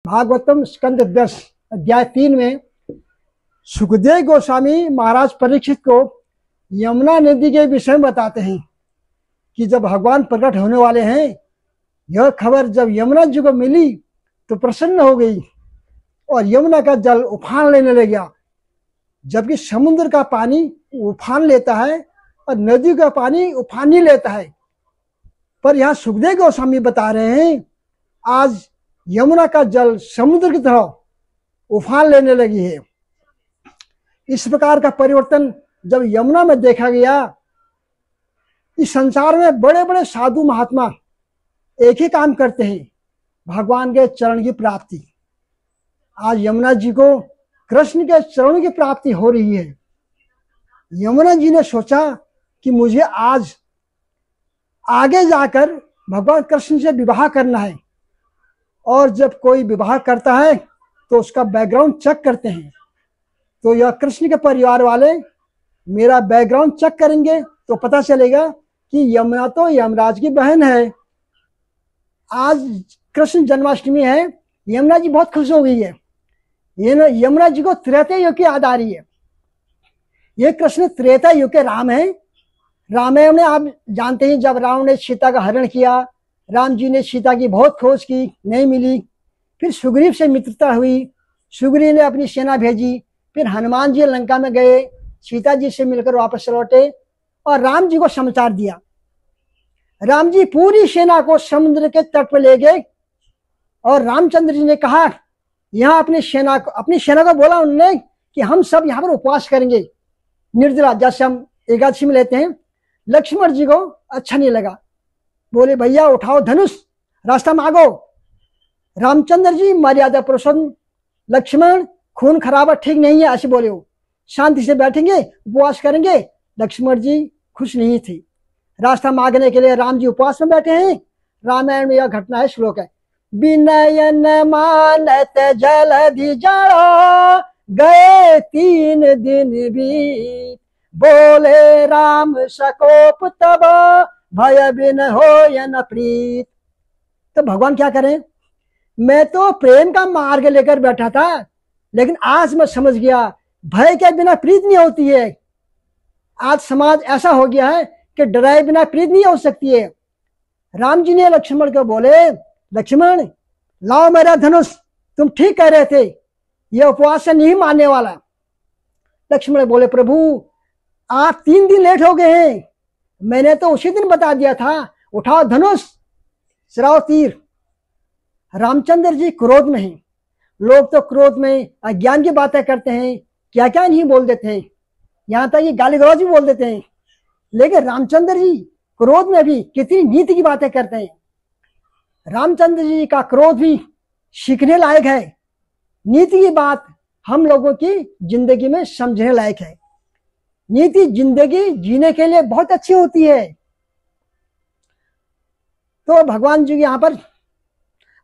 भागवतम स्कंद 10 अध्याय 3 में सुखदेव गोस्वामी महाराज परीक्षित को यमुना नदी के विषय में बताते हैं कि जब भगवान प्रकट होने वाले हैं, यह खबर जब यमुना जी को मिली तो प्रसन्न हो गई और यमुना का जल उफान लेने लग गया। जबकि समुद्र का पानी उफान लेता है और नदी का पानी उफान नहीं लेता है। पर यहाँ सुखदेव गोस्वामी बता रहे हैं आज यमुना का जल समुद्र की तरह उफान लेने लगी है। इस प्रकार का परिवर्तन जब यमुना में देखा गया, इस संसार में बड़े बड़े साधु महात्मा एक ही काम करते हैं, भगवान के चरण की प्राप्ति। आज यमुना जी को कृष्ण के चरणों की प्राप्ति हो रही है। यमुना जी ने सोचा कि मुझे आज आगे जाकर भगवान कृष्ण से विवाह करना है, और जब कोई विवाह करता है तो उसका बैकग्राउंड चेक करते हैं। तो यह कृष्ण के परिवार वाले मेरा बैकग्राउंड चेक करेंगे तो पता चलेगा कि यमुना तो यमराज की बहन है। आज कृष्ण जन्माष्टमी है, यमुना जी बहुत खुश हो गई है। यमुना जी को त्रेता युग की याद आ रही है। ये कृष्ण त्रेता युग के राम है। रामायण में आप जानते हैं, जब रावण ने सीता का हरण किया, राम जी ने सीता की बहुत खोज की, नहीं मिली। फिर सुग्रीव से मित्रता हुई, सुग्रीव ने अपनी सेना भेजी। फिर हनुमान जी लंका में गए, सीता जी से मिलकर वापस लौटे और राम जी को समाचार दिया। राम जी पूरी सेना को समुद्र के तट पर ले गए और रामचंद्र जी ने कहा, यहाँ अपनी सेना को बोला उन्होंने कि हम सब यहाँ पर उपवास करेंगे, निर्जला, जैसे हम एकादशी में लेते हैं। लक्ष्मण जी को अच्छा नहीं लगा, बोले भैया उठाओ धनुष, रास्ता मांगो। रामचंद्र जी मर्यादा पुरुषोत्तम, लक्ष्मण खून खराबा ठीक नहीं है ऐसे बोले, वो शांति से बैठेंगे, उपवास करेंगे। लक्ष्मण जी खुश नहीं थी। रास्ता मांगने के लिए राम जी उपवास में बैठे हैं। रामायण में यह घटना है, श्लोक है, विनयन मानत जलधि जाओ, गए 3 दिन बीत, बोले राम सकोप तब, भय बिन होय न प्रीत। तो भगवान क्या करें, मैं तो प्रेम का मार्ग लेकर बैठा था, लेकिन आज मैं समझ गया भय के बिना प्रीत नहीं होती है। आज समाज ऐसा हो गया है कि डराए बिना प्रीत नहीं हो सकती है। राम जी ने लक्ष्मण को बोले, लक्ष्मण लाओ मेरा धनुष, तुम ठीक कह रहे थे, यह उपवास से नहीं मानने वाला। लक्ष्मण बोले, प्रभु आप 3 दिन लेट हो गए हैं, मैंने तो उसी दिन बता दिया था, उठाओ धनुष, चलाओ तीर। रामचंद्र जी क्रोध में हैं। लोग तो क्रोध में अज्ञान की बातें करते हैं, क्या क्या नहीं बोल देते हैं, यहाँ तक ये गाली गलौज भी बोल देते हैं। लेकिन रामचंद्र जी क्रोध में भी कितनी नीति की बातें करते हैं। रामचंद्र जी का क्रोध भी सीखने लायक है। नीति की बात हम लोगों की जिंदगी में समझने लायक है। नीति जिंदगी जीने के लिए बहुत अच्छी होती है। तो भगवान जी यहाँ पर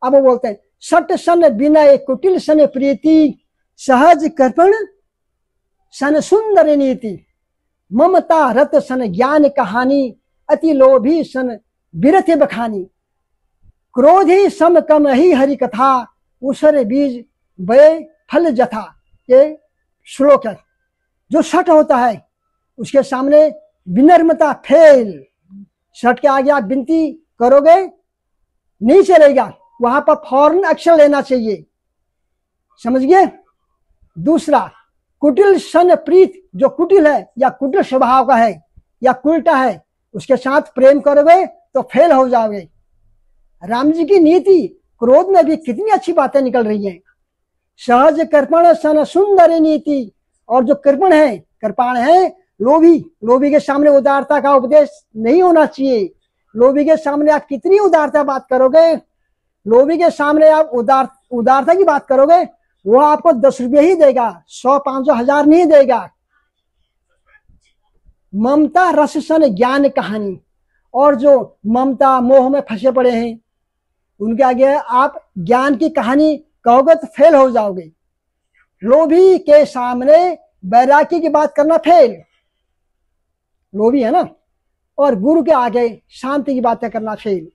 अब वो बोलते हैं, सट सन विनय कुटिल सन प्रीति, सहज कर्पण सन सुंदर नीति, ममता रत सन ज्ञान कहानी, अति लोभी सन बिरथ बखानी, क्रोधी सम कम ही हरि कथा, उसर बीज बे फल जथा। ये श्लोक है। जो सट होता है उसके सामने विनम्रता फेल। सट के आगे आप विनती करोगे नहीं चलेगा, वहां पर फौरन एक्शन लेना चाहिए, समझ गए। दूसरा, कुटिल सन प्रीत, जो कुटिल है या कुटिल स्वभाव का है या कुलटा है, उसके साथ प्रेम करोगे तो फेल हो जाओगे। राम जी की नीति क्रोध में भी कितनी अच्छी बातें निकल रही हैं। सहज कृपण सन सुंदर नीति, और जो कृपण है, कृपाण है, लोभी के सामने उदारता का उपदेश नहीं होना चाहिए। लोभी के सामने आप कितनी उदारता बात करोगे, लोभी के सामने आप उदारता की बात करोगे, वो आपको 10 रुपये ही देगा, 100, 500, 1000 नहीं देगा। ममता रस सन ज्ञान कहानी, और जो ममता मोह में फंसे पड़े हैं उनके आगे आप ज्ञान की कहानी कहोगे तो फेल हो जाओगे। लोभी के सामने वैराग्य की बात करना फेल, लोभी है ना, और गुरु के आगे शांति की बातें करना फेल,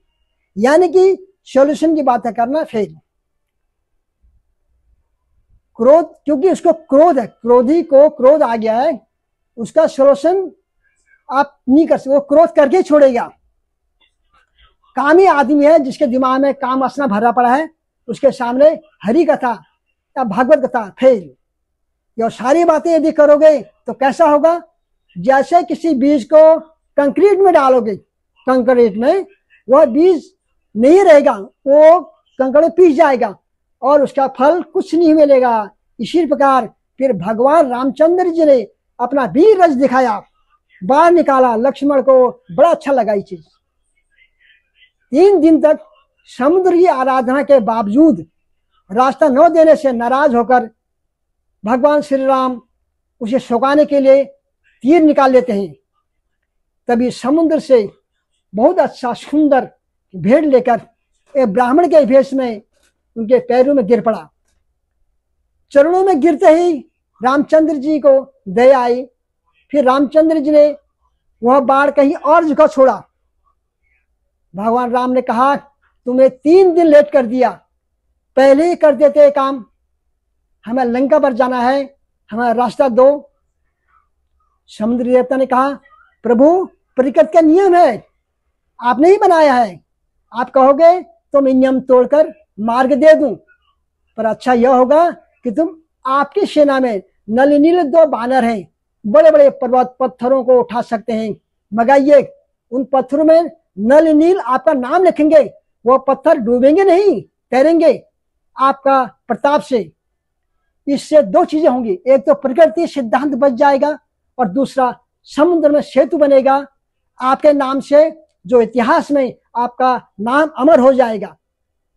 यानी कि सॉल्यूशन की बातें करना फेल। क्रोध, क्योंकि उसको क्रोध है, क्रोधी को क्रोध आ गया है, उसका सोल्यूशन आप नहीं कर सकते, वो क्रोध करके ही छोड़ेगा। कामी आदमी है जिसके दिमाग में काम वासना भरा पड़ा है, उसके सामने हरि कथा या भागवत कथा फेल। ये सारी बातें यदि करोगे तो कैसा होगा, जैसे किसी बीज को कंक्रीट में डालोगे, कंक्रीट में वह बीज नहीं रहेगा, वो कंकड़ में पीस जाएगा और उसका फल कुछ नहीं मिलेगा। इसी प्रकार फिर भगवान रामचंद्र जी ने अपना वीर रस दिखाया, बाहर निकाला। लक्ष्मण को बड़ा अच्छा लगा ये चीज। 3 दिन तक समुद्र की आराधना के बावजूद रास्ता न देने से नाराज होकर भगवान श्री राम उसे सुखाने के लिए तीर निकाल लेते हैं। तभी समुद्र से बहुत अच्छा सुंदर भेड़ लेकर एक ब्राह्मण के भेष में उनके पैरों में गिर पड़ा। चरणों में गिरते ही रामचंद्र जी को दया आई। फिर रामचंद्र जी ने वह बाण कहीं और जगह छोड़ा। भगवान राम ने कहा, तुम्हें 3 दिन लेट कर दिया, पहले ही कर देते काम, हमें लंका पर जाना है, हमें रास्ता दो। समुद्र देवता ने कहा, प्रभु प्रकृति का नियम है, आपने ही बनाया है, आप कहोगे तो मैं नियम तोड़कर मार्ग दे दूं, पर अच्छा यह होगा कि तुम, आपकी सेना में नल नील 2 बानर हैं, बड़े बड़े पर्वत पत्थरों को उठा सकते हैं, मगाइए। उन पत्थरों में नल नील आपका नाम लिखेंगे, वो पत्थर डूबेंगे नहीं, तैरेंगे आपका प्रताप से। इससे 2 चीजें होंगी, एक तो प्रकृति सिद्धांत बच जाएगा और दूसरा समुद्र में सेतु बनेगा आपके नाम से, जो इतिहास में आपका नाम अमर हो जाएगा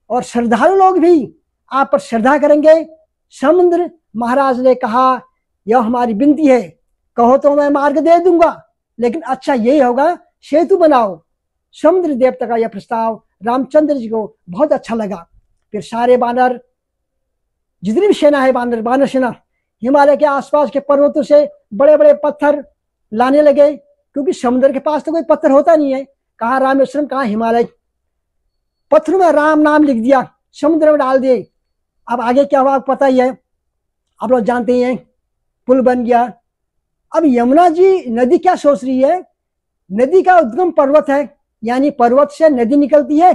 और श्रद्धालु लोग भी आप पर श्रद्धा करेंगे। समुद्र महाराज ने कहा, यह हमारी विनती है, कहो तो मैं मार्ग दे दूंगा, लेकिन अच्छा यही होगा सेतु बनाओ। समुद्र देवता का यह प्रस्ताव रामचंद्र जी को बहुत अच्छा लगा। फिर सारे बानर, जितनी भी सेना है बानर सेना, हिमालय के आसपास के पर्वतों से बड़े बड़े पत्थर लाने लगे, क्योंकि समुद्र के पास तो कोई पत्थर होता नहीं है, कहाँ रामेश्वरम कहाँ हिमालय। पत्थरों में राम नाम लिख दिया, समुद्र में डाल दिए। अब आगे क्या हुआ पता ही है, आप लोग जानते ही हैं, पुल बन गया। अब यमुना जी नदी क्या सोच रही है, नदी का उद्गम पर्वत है, यानी पर्वत से नदी निकलती है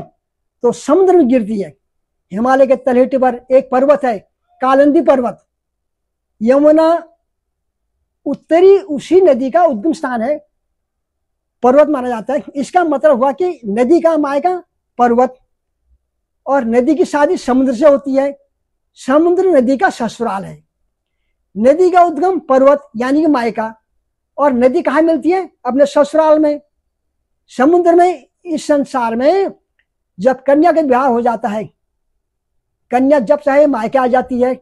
तो समुद्र में गिरती है। हिमालय के तलहटी पर एक पर्वत है, कालिंदी पर्वत। यमुना उत्तरी उसी नदी का उद्गम स्थान है, पर्वत माना जाता है। इसका मतलब हुआ कि नदी का मायका पर्वत, और नदी की शादी समुद्र से होती है, समुद्र नदी का ससुराल है। नदी का उद्गम पर्वत यानी कि मायका, और नदी कहाँ मिलती है, अपने ससुराल में, समुद्र में। इस संसार में जब कन्या का विवाह हो जाता है, कन्या जब चाहे मायके आ जाती है,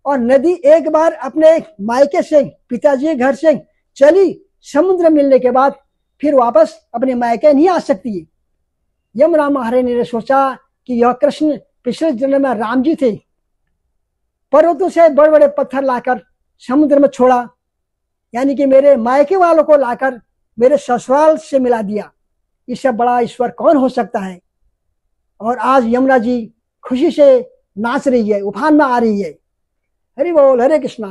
और नदी एक बार अपने मायके से, पिताजी के घर से चली, समुद्र मिलने के बाद फिर वापस अपने मायके नहीं आ सकती। यमुना महारानी ने सोचा कि यह कृष्ण पिछले जन्म में राम जी थे, पर्वतों से बड़े बड़े पत्थर लाकर समुद्र में छोड़ा, यानी कि मेरे मायके वालों को लाकर मेरे ससुराल से मिला दिया। इससे बड़ा ईश्वर कौन हो सकता है। और आज यमुना जी खुशी से नाच रही है, उफान में आ रही है। हरि बोल, हरे कृष्णा।